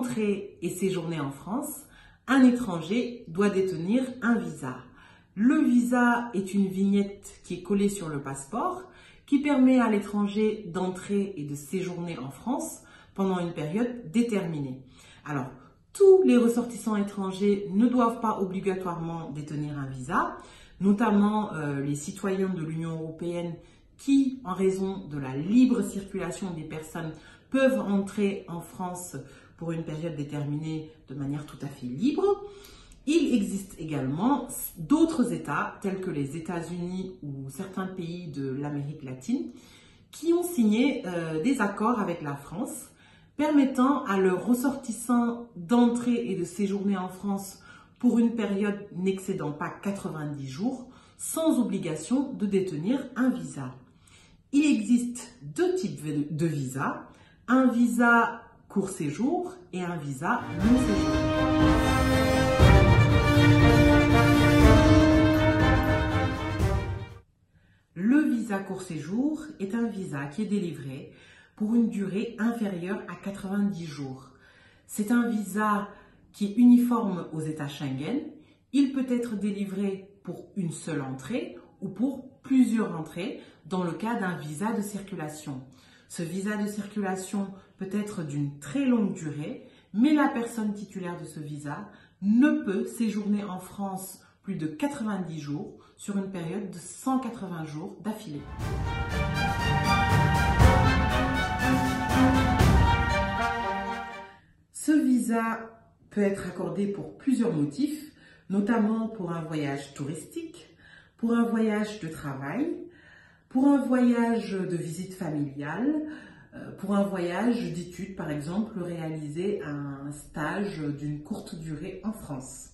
entrer et séjourner en France, un étranger doit détenir un visa. Le visa est une vignette qui est collée sur le passeport qui permet à l'étranger d'entrer et de séjourner en France pendant une période déterminée. Alors, tous les ressortissants étrangers ne doivent pas obligatoirement détenir un visa, notamment les citoyens de l'Union européenne qui, en raison de la libre circulation des personnes, peuvent entrer en France pour une période déterminée de manière tout à fait libre. Il existe également d'autres États, tels que les États-Unis ou certains pays de l'Amérique latine, qui ont signé des accords avec la France, permettant à leurs ressortissants d'entrer et de séjourner en France pour une période n'excédant pas 90 jours, sans obligation de détenir un visa. Il existe deux types de visas, un visa court séjour et un visa long séjour. Le visa court séjour est un visa qui est délivré pour une durée inférieure à 90 jours. C'est un visa qui est uniforme aux États Schengen. Il peut être délivré pour une seule entrée ou pour plusieurs entrées dans le cas d'un visa de circulation. Ce visa de circulation peut être d'une très longue durée, mais la personne titulaire de ce visa ne peut séjourner en France plus de 90 jours sur une période de 180 jours d'affilée. Ce visa peut être accordé pour plusieurs motifs, notamment pour un voyage touristique, pour un voyage de travail, pour un voyage de visite familiale, pour un voyage d'études, par exemple, réaliser un stage d'une courte durée en France.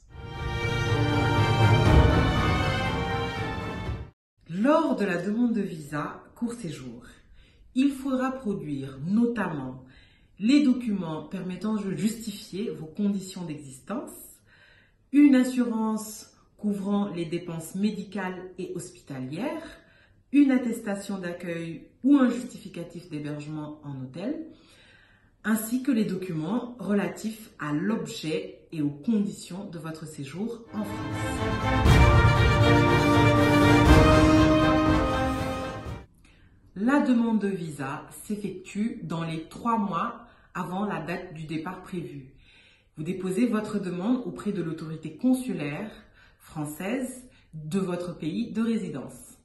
Lors de la demande de visa court séjour, il faudra produire notamment les documents permettant de justifier vos conditions d'existence, une assurance couvrant les dépenses médicales et hospitalières, une attestation d'accueil ou un justificatif d'hébergement en hôtel, ainsi que les documents relatifs à l'objet et aux conditions de votre séjour en France. La demande de visa s'effectue dans les 3 mois avant la date du départ prévue. Vous déposez votre demande auprès de l'autorité consulaire française de votre pays de résidence.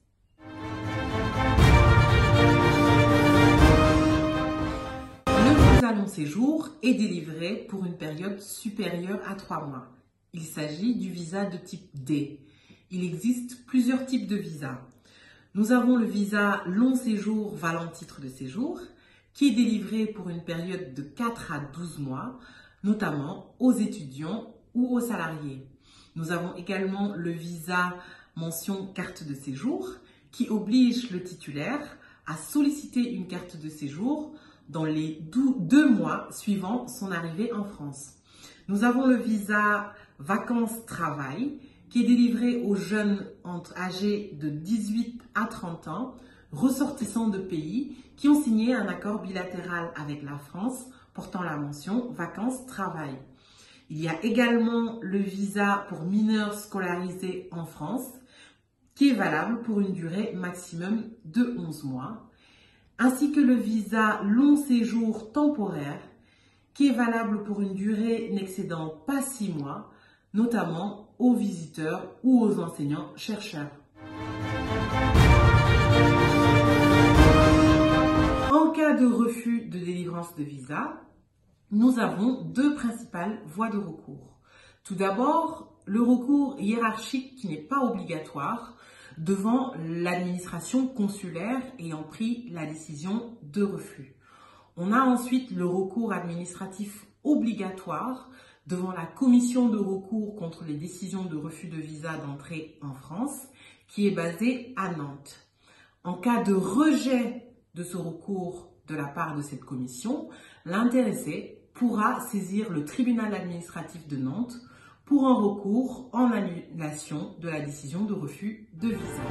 Le visa long séjour est délivré pour une période supérieure à 3 mois. Il s'agit du visa de type D. Il existe plusieurs types de visas. Nous avons le visa long séjour valant titre de séjour qui est délivré pour une période de 4 à 12 mois, notamment aux étudiants ou aux salariés. Nous avons également le visa mention carte de séjour qui oblige le titulaire à solliciter une carte de séjour dans les 2 mois suivant son arrivée en France. Nous avons le visa vacances-travail qui est délivré aux jeunes âgés de 18 à 30 ans, ressortissants de pays qui ont signé un accord bilatéral avec la France portant la mention vacances-travail. Il y a également le visa pour mineurs scolarisés en France qui est valable pour une durée maximum de 11 mois, ainsi que le visa long séjour temporaire qui est valable pour une durée n'excédant pas 6 mois, notamment aux visiteurs ou aux enseignants-chercheurs. En cas de refus de délivrance de visa, nous avons 2 principales voies de recours. Tout d'abord, le recours hiérarchique qui n'est pas obligatoire devant l'administration consulaire ayant pris la décision de refus. On a ensuite le recours administratif obligatoire devant la commission de recours contre les décisions de refus de visa d'entrée en France qui est basée à Nantes. En cas de rejet de ce recours de la part de cette commission, l'intéressé pourra saisir le tribunal administratif de Nantes pour un recours en annulation de la décision de refus de visa.